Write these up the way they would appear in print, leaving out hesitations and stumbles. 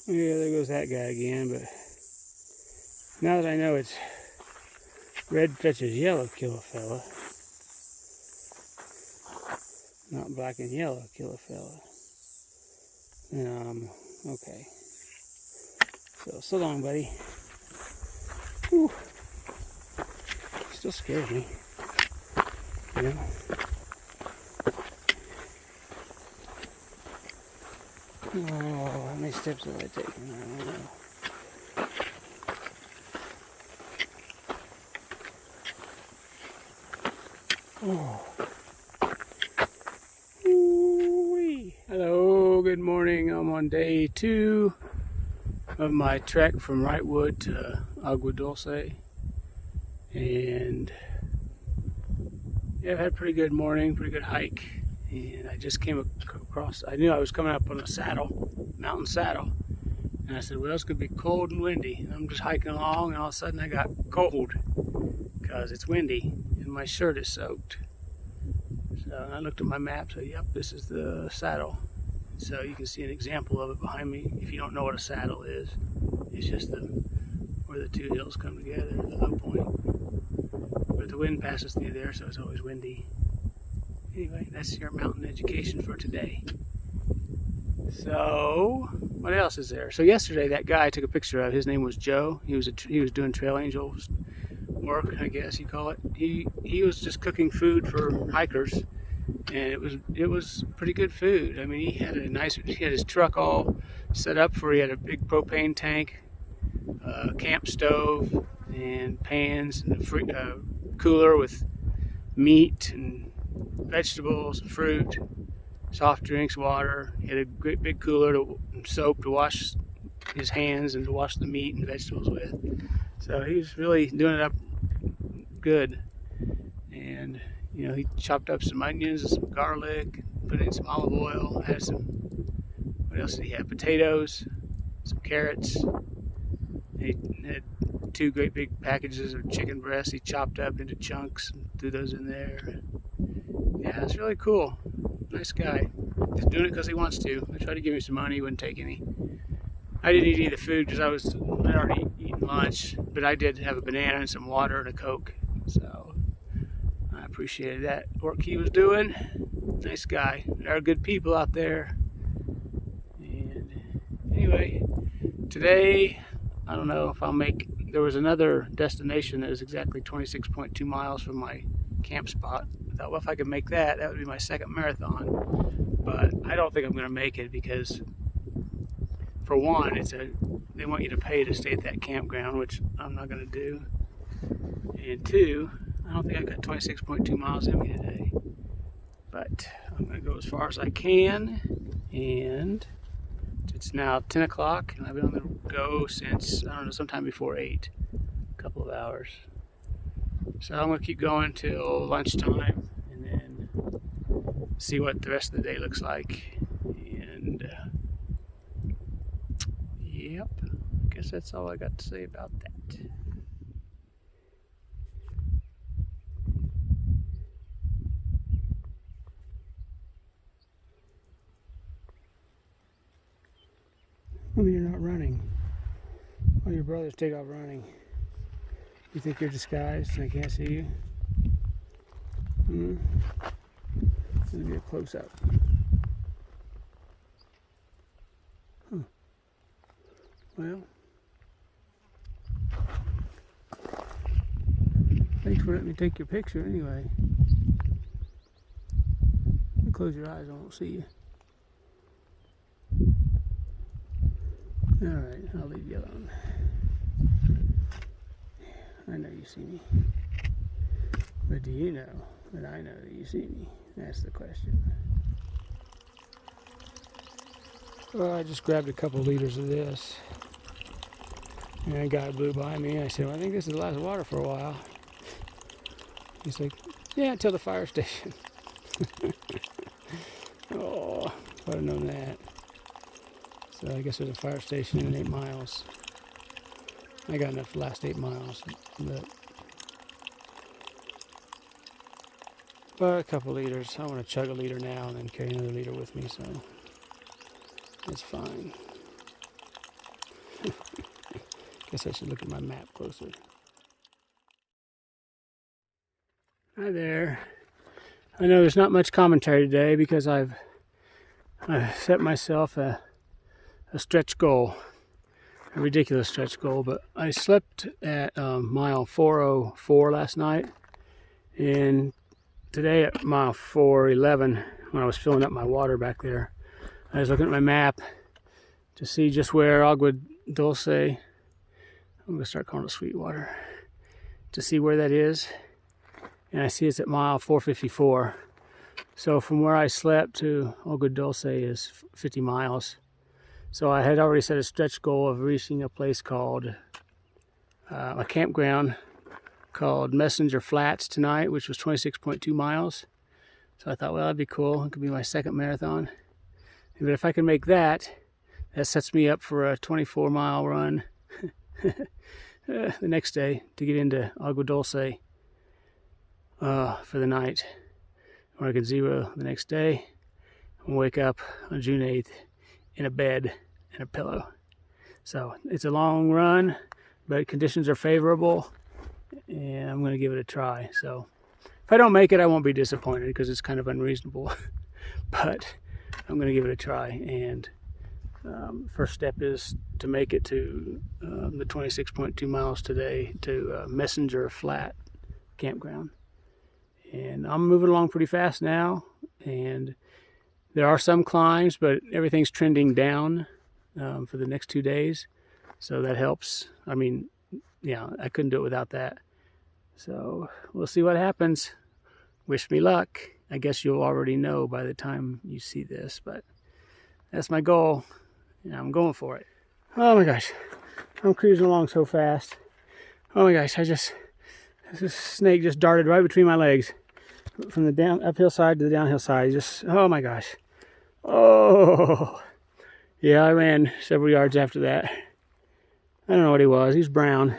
Yeah, there goes that guy again, but now that I know it's red touches yellow, kill a fella. Not black and yellow, kill a fella. Okay. So long, buddy. Whew. Still scares me. You know? Oh, how many steps have I taken? I don't know. Oh. Ooh-wee. Hello, good morning. I'm on day 2 of my trek from Wrightwood to Agua Dulce. And yeah, I've had a pretty good morning, pretty good hike. And I just came across, I knew I was coming up on a saddle, mountain saddle. And I said, well, it's going to be cold and windy. And I'm just hiking along, and all of a sudden I got cold because it's windy and my shirt is soaked. So I looked at my map, so yep, this is the saddle. So you can see an example of it behind me. If you don't know what a saddle is, it's just where the two hills come together, the low point. But the wind passes through there, so it's always windy. Anyway, that's your mountain education for today. So, what else is there? So yesterday, that guy I took a picture of, his name was Joe. He was doing trail angels work, I guess you call it. He was just cooking food for hikers, and it was pretty good food. I mean, he had his truck all set up for. He had a big propane tank, camp stove, and pans, and a cooler with meat and vegetables, fruit, soft drinks, water. He had a great big cooler and soap to wash his hands and to wash the meat and vegetables with. So he was really doing it up good. And you know, he chopped up some onions and some garlic, put in some olive oil, had some, what else did he have? Potatoes, some carrots. He had 2 great big packages of chicken breasts he chopped up into chunks and threw those in there. Yeah, it's really cool. Nice guy. He's doing it because he wants to. I tried to give him some money, he wouldn't take any. I didn't eat any of the food because I'd already eaten lunch, but I did have a banana and some water and a Coke. So I appreciated that work he was doing. Nice guy. There are good people out there. And anyway, today, I don't know if I'll there was another destination that was exactly 26.2 miles from my camp spot. I thought, well, if I could make that would be my second marathon. But I don't think I'm going to make it because, for one, they want you to pay to stay at that campground, which I'm not going to do. And 2, I don't think I got 26.2 miles in me today. But I'm going to go as far as I can. And it's now 10 o'clock, and I've been on the go since, I don't know, sometime before 8. A couple of hours. So I'm going to keep going till lunchtime, and then see what the rest of the day looks like. And yep, I guess that's all I got to say about that. Oh, you're not running. Oh, your brothers take off running. You think you're disguised and I can't see you? This will be a close-up. Huh. Well, thanks for letting me take your picture anyway. You close your eyes, I won't see you. Alright, I'll leave you alone. I know you see me. But do you know that I know that you see me? That's the question. Well, I just grabbed a couple liters of this. And a guy blew by me and I said, well, I think this is the last water for a while. He's like, yeah, until the fire station. Oh, if I'd have known that. So I guess there's a fire station in 8 miles. I got enough for the last 8 miles, but a couple liters. I want to chug a liter now and then carry another liter with me, so it's fine. Guess I should look at my map closer. Hi there. I know there's not much commentary today because I've set myself a stretch goal, a ridiculous stretch goal, but I slept at mile 404 last night, and today at mile 411, when I was filling up my water back there, I was looking at my map to see just where Agua Dulce, I'm going to start calling it Sweetwater, to see where that is, and I see it's at mile 454. So from where I slept to Agua Dulce is 50 miles. So I had already set a stretch goal of reaching a place called, a campground called Messenger Flats tonight, which was 26.2 miles. So I thought, well, that'd be cool. It could be my second marathon. But if I can make that, that sets me up for a 24-mile run the next day to get into Agua Dulce for the night. Or I can zero the next day and wake up on June 8th in a bed and a pillow. So it's a long run, but conditions are favorable, and I'm going to give it a try. So if I don't make it, I won't be disappointed because it's kind of unreasonable, but I'm going to give it a try. And first step is to make it to the 26.2 miles today to Messenger Flat campground. And I'm moving along pretty fast now, and there are some climbs, but everything's trending down for the next 2 days, so that helps. I mean, yeah, I couldn't do it without that. So we'll see what happens. Wish me luck. I guess you'll already know by the time you see this, but that's my goal, and I'm going for it. Oh my gosh, I'm cruising along so fast. Oh my gosh, this snake just darted right between my legs from the uphill side to the downhill side. Just, oh my gosh. Oh, yeah, I ran several yards after that. I don't know what he was. He was brown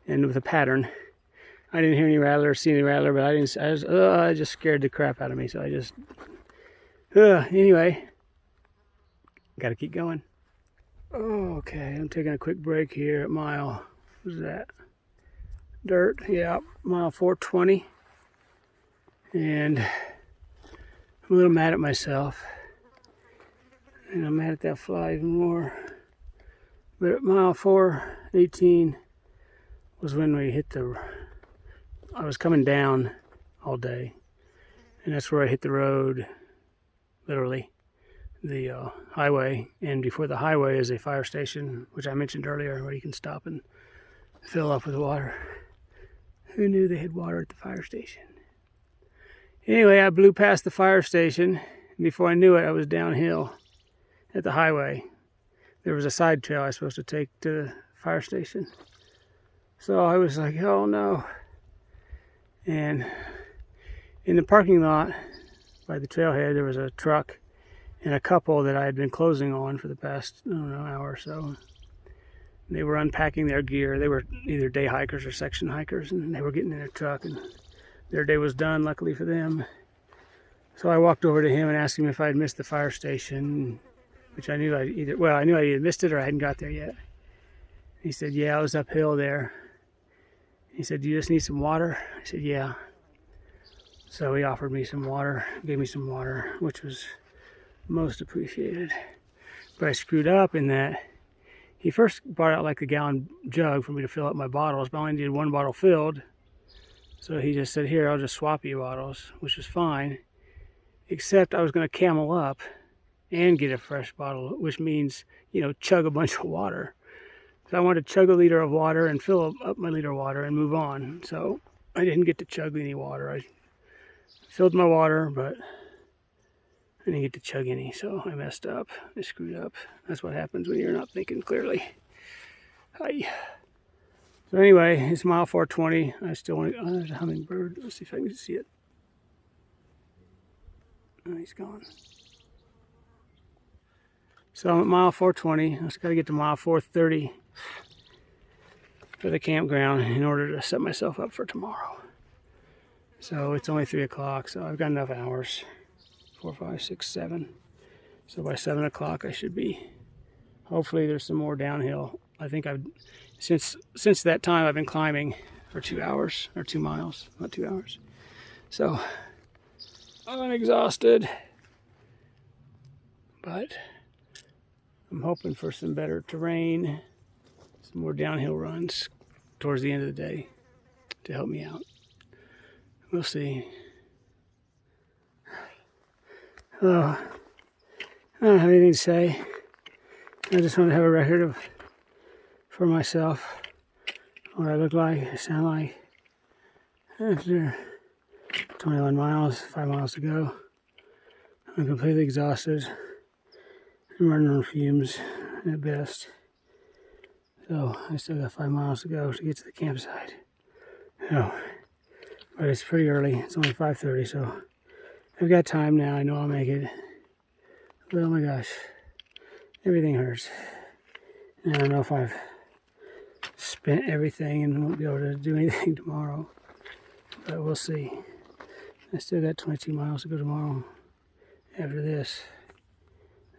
and with a pattern. I didn't hear any rattler or see any rattler, but I just scared the crap out of me. So I just, anyway, got to keep going. Okay, I'm taking a quick break here at mile, what is that? Dirt, yeah, mile 420. And I'm a little mad at myself. And I'm mad at that fly even more. But at mile 418 was when we hit I was coming down all day. And that's where I hit the road, literally, the highway. And before the highway is a fire station, which I mentioned earlier, where you can stop and fill up with water. Who knew they had water at the fire station? Anyway, I blew past the fire station. Before I knew it, I was downhill at the highway. There was a side trail I was supposed to take to the fire station. So I was like, oh no. And in the parking lot by the trailhead, there was a truck and a couple that I had been closing on for the past, I don't know, hour or so. They were unpacking their gear. They were either day hikers or section hikers, and they were getting in their truck, and their day was done, luckily for them. So I walked over to him and asked him if I had missed the fire station, which I knew I knew I either missed it or I hadn't got there yet. He said, yeah, I was uphill there. He said, do you just need some water? I said, yeah. So he offered me some water, gave me some water, which was most appreciated. But I screwed up in that he first brought out like a gallon jug for me to fill up my bottles, but I only needed one bottle filled. So he just said, here, I'll just swap you bottles, which was fine. Except I was going to camel up and get a fresh bottle, which means, you know, chug a bunch of water. So I wanted to chug a liter of water and fill up my liter of water and move on. So I didn't get to chug any water. I filled my water, but I didn't get to chug any, so I messed up. I screwed up. That's what happens when you're not thinking clearly. Hi. So anyway, it's mile 420. I still want to, there's a hummingbird. Let's see if I can see it. Oh, he's gone. So I'm at mile 420. I just got to get to mile 430 for the campground in order to set myself up for tomorrow. So it's only 3 o'clock, so I've got enough hours. 4, 5, 6, 7. So by 7 o'clock I should be hopefully there's some more downhill. I think I've since that time I've been climbing for 2 hours or 2 miles, not 2 hours. So I'm exhausted, but I'm hoping for some better terrain, some more downhill runs towards the end of the day to help me out. We'll see. Oh, I don't have anything to say. I just want to have a record for myself what I look like, sound like after 21 miles, 5 miles to go. I'm completely exhausted. I'm running on fumes at best. So I still got 5 miles to go to get to the campsite. So, but it's pretty early. It's only 5:30, so I've got time now. I know I'll make it. But oh my gosh, everything hurts. And I don't know if I've spent everything and won't be able to do anything tomorrow. But we'll see. I still got 22 miles to go tomorrow after this.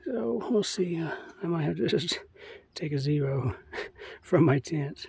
So we'll see. I might have to just take a 0 from my tent.